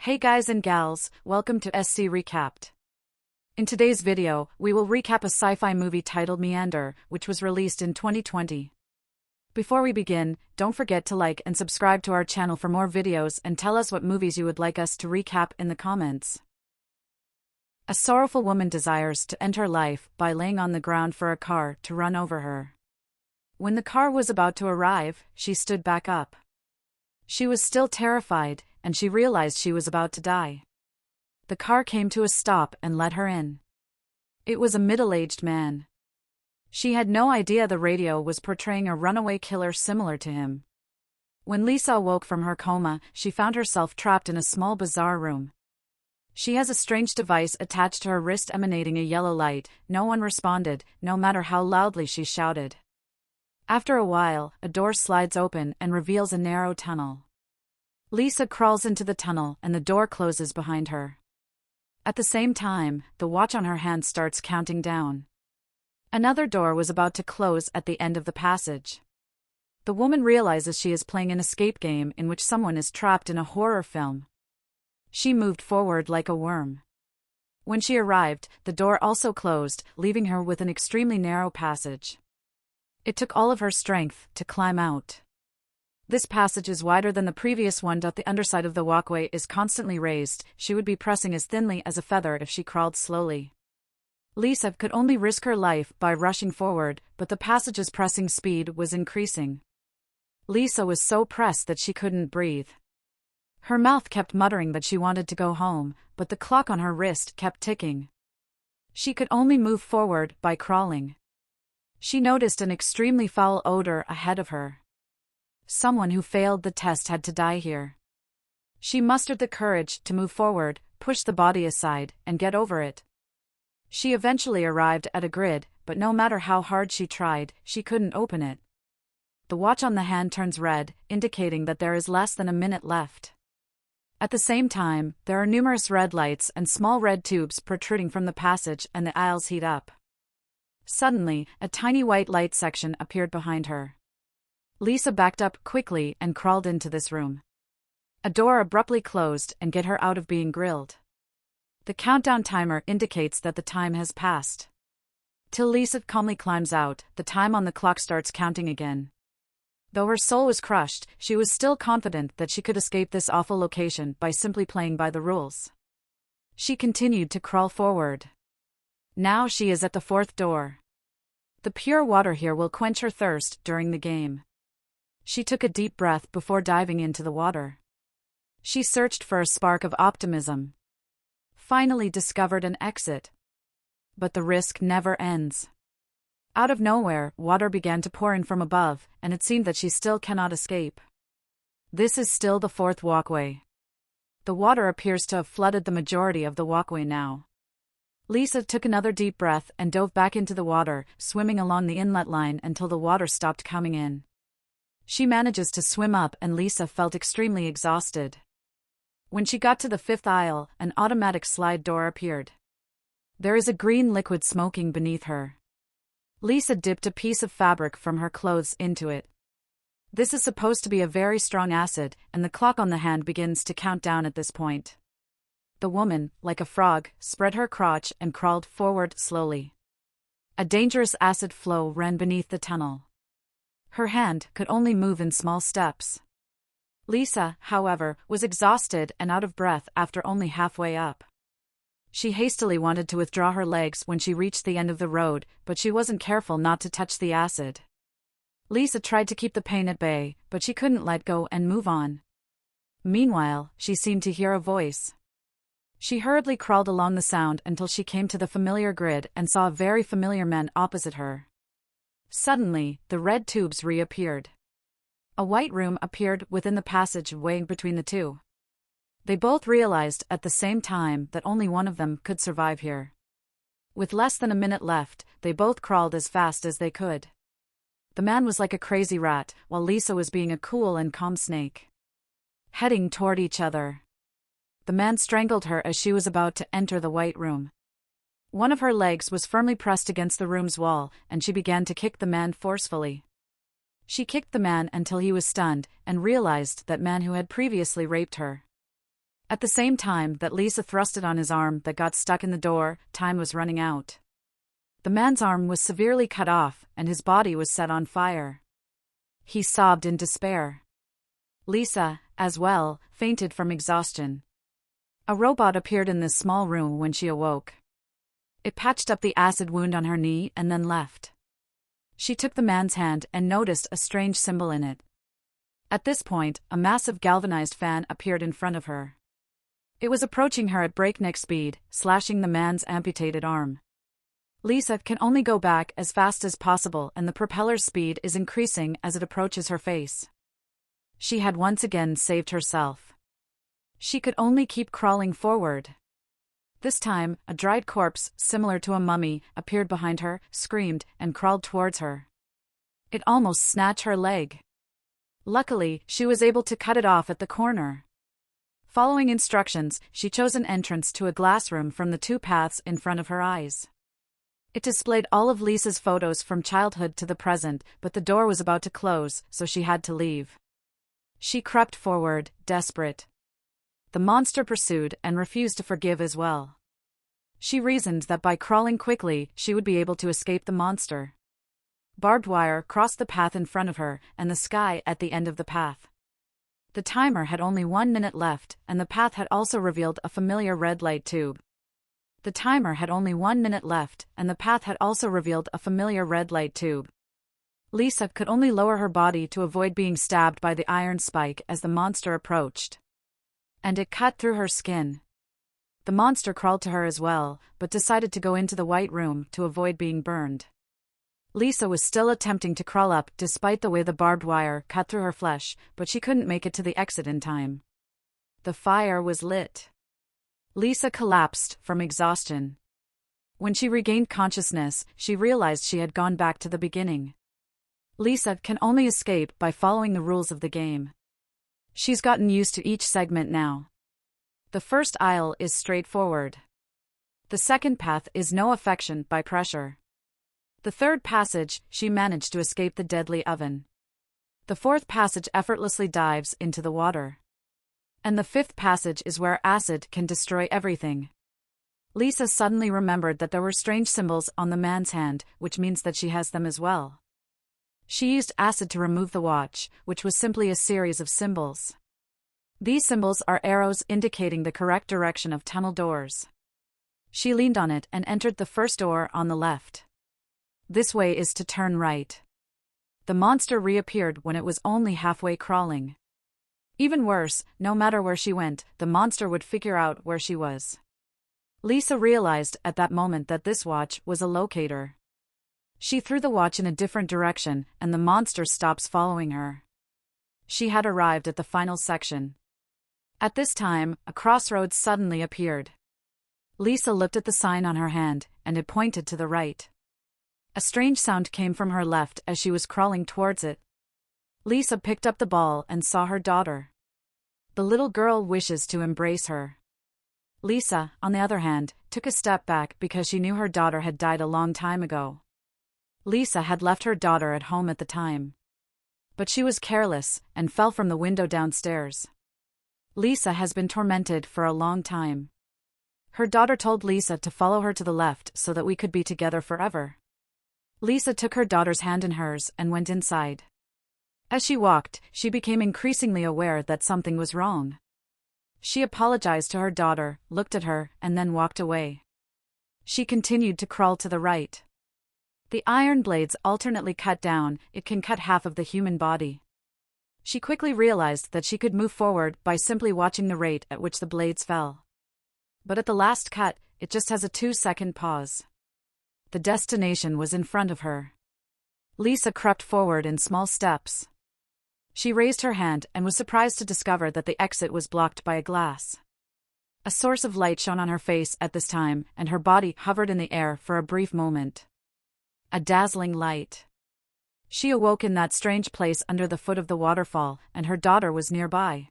Hey guys and gals, welcome to SC Recapped. In today's video, we will recap a sci-fi movie titled Meander, which was released in 2020. Before we begin, don't forget to like and subscribe to our channel for more videos and tell us what movies you would like us to recap in the comments. A sorrowful woman desires to end her life by laying on the ground for a car to run over her. When the car was about to arrive, she stood back up. She was still terrified, and she realized she was about to die. The car came to a stop and let her in. It was a middle-aged man. She had no idea the radio was portraying a runaway killer similar to him. When Lisa awoke from her coma, she found herself trapped in a small bizarre room. She has a strange device attached to her wrist emanating a yellow light. No one responded, no matter how loudly she shouted. After a while, a door slides open and reveals a narrow tunnel. Lisa crawls into the tunnel and the door closes behind her. At the same time, the watch on her hand starts counting down. Another door was about to close at the end of the passage. The woman realizes she is playing an escape game in which someone is trapped in a horror film. She moved forward like a worm. When she arrived, the door also closed, leaving her with an extremely narrow passage. It took all of her strength to climb out. This passage is wider than the previous one. The underside of the walkway is constantly raised. She would be pressing as thinly as a feather if she crawled slowly. Lisa could only risk her life by rushing forward, but the passage's pressing speed was increasing. Lisa was so pressed that she couldn't breathe. Her mouth kept muttering that she wanted to go home, but the clock on her wrist kept ticking. She could only move forward by crawling. She noticed an extremely foul odor ahead of her. Someone who failed the test had to die here. She mustered the courage to move forward, push the body aside, and get over it. She eventually arrived at a grid, but no matter how hard she tried, she couldn't open it. The watch on the hand turns red, indicating that there is less than a minute left. At the same time, there are numerous red lights and small red tubes protruding from the passage, and the aisles heat up. Suddenly, a tiny white light section appeared behind her. Lisa backed up quickly and crawled into this room. A door abruptly closed and get her out of being grilled. The countdown timer indicates that the time has passed. Till Lisa calmly climbs out, the time on the clock starts counting again. Though her soul was crushed, she was still confident that she could escape this awful location by simply playing by the rules. She continued to crawl forward. Now she is at the fourth door. The pure water here will quench her thirst during the game. She took a deep breath before diving into the water. She searched for a spark of optimism. Finally discovered an exit. But the risk never ends. Out of nowhere, water began to pour in from above, and it seemed that she still cannot escape. This is still the fourth walkway. The water appears to have flooded the majority of the walkway now. Lisa took another deep breath and dove back into the water, swimming along the inlet line until the water stopped coming in. She manages to swim up and Lisa felt extremely exhausted. When she got to the fifth aisle, an automatic slide door appeared. There is a green liquid smoking beneath her. Lisa dipped a piece of fabric from her clothes into it. This is supposed to be a very strong acid, and the clock on the hand begins to count down at this point. The woman, like a frog, spread her crotch and crawled forward slowly. A dangerous acid flow ran beneath the tunnel. Her hand could only move in small steps. Lisa, however, was exhausted and out of breath after only halfway up. She hastily wanted to withdraw her legs when she reached the end of the road, but she wasn't careful not to touch the acid. Lisa tried to keep the pain at bay, but she couldn't let go and move on. Meanwhile, she seemed to hear a voice. She hurriedly crawled along the sound until she came to the familiar grid and saw a very familiar man opposite her. Suddenly, the red tubes reappeared. A white room appeared within the passageway between the two. They both realized at the same time that only one of them could survive here. With less than a minute left, they both crawled as fast as they could. The man was like a crazy rat, while Lisa was being a cool and calm snake. Heading toward each other. The man strangled her as she was about to enter the white room. One of her legs was firmly pressed against the room's wall, and she began to kick the man forcefully. She kicked the man until he was stunned, and realized that man who had previously raped her. At the same time that Lisa thrusted on his arm that got stuck in the door, time was running out. The man's arm was severely cut off, and his body was set on fire. He sobbed in despair. Lisa, as well, fainted from exhaustion. A robot appeared in this small room when she awoke. It patched up the acid wound on her knee and then left. She took the man's hand and noticed a strange symbol in it. At this point, a massive galvanized fan appeared in front of her. It was approaching her at breakneck speed, slashing the man's amputated arm. Lisa can only go back as fast as possible, and the propeller's speed is increasing as it approaches her face. She had once again saved herself. She could only keep crawling forward. This time, a dried corpse, similar to a mummy, appeared behind her, screamed, and crawled towards her. It almost snatched her leg. Luckily, she was able to cut it off at the corner. Following instructions, she chose an entrance to a glass room from the two paths in front of her eyes. It displayed all of Lisa's photos from childhood to the present, but the door was about to close, so she had to leave. She crept forward, desperate. The monster pursued and refused to forgive as well. She reasoned that by crawling quickly, she would be able to escape the monster. Barbed wire crossed the path in front of her, and the sky at the end of the path. The timer had only 1 minute left, and the path had also revealed a familiar red light tube. The timer had only 1 minute left, and the path had also revealed a familiar red light tube. Lisa could only lower her body to avoid being stabbed by the iron spike as the monster approached. And it cut through her skin. The monster crawled to her as well, but decided to go into the white room to avoid being burned. Lisa was still attempting to crawl up despite the way the barbed wire cut through her flesh, but she couldn't make it to the exit in time. The fire was lit. Lisa collapsed from exhaustion. When she regained consciousness, she realized she had gone back to the beginning. Lisa can only escape by following the rules of the game. She's gotten used to each segment now. The first aisle is straightforward. The second path is no affection by pressure. The third passage, she managed to escape the deadly oven. The fourth passage effortlessly dives into the water. And the fifth passage is where acid can destroy everything. Lisa suddenly remembered that there were strange symbols on the man's hand, which means that she has them as well. She used acid to remove the watch, which was simply a series of symbols. These symbols are arrows indicating the correct direction of tunnel doors. She leaned on it and entered the first door on the left. This way is to turn right. The monster reappeared when it was only halfway crawling. Even worse, no matter where she went, the monster would figure out where she was. Lisa realized at that moment that this watch was a locator. She threw the watch in a different direction, and the monster stops following her. She had arrived at the final section. At this time, a crossroads suddenly appeared. Lisa looked at the sign on her hand, and it pointed to the right. A strange sound came from her left as she was crawling towards it. Lisa picked up the ball and saw her daughter. The little girl wishes to embrace her. Lisa, on the other hand, took a step back because she knew her daughter had died a long time ago. Lisa had left her daughter at home at the time. But she was careless and fell from the window downstairs. Lisa has been tormented for a long time. Her daughter told Lisa to follow her to the left so that we could be together forever. Lisa took her daughter's hand in hers and went inside. As she walked, she became increasingly aware that something was wrong. She apologized to her daughter, looked at her, and then walked away. She continued to crawl to the right. The iron blades alternately cut down, it can cut half of the human body. She quickly realized that she could move forward by simply watching the rate at which the blades fell. But at the last cut, it just has a 2-second pause. The destination was in front of her. Lisa crept forward in small steps. She raised her hand and was surprised to discover that the exit was blocked by a glass. A source of light shone on her face at this time, and her body hovered in the air for a brief moment. A dazzling light. She awoke in that strange place under the foot of the waterfall, and her daughter was nearby.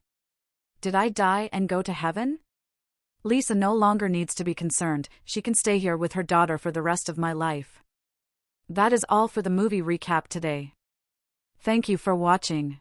Did I die and go to heaven? Lisa no longer needs to be concerned, she can stay here with her daughter for the rest of my life. That is all for the movie recap today. Thank you for watching.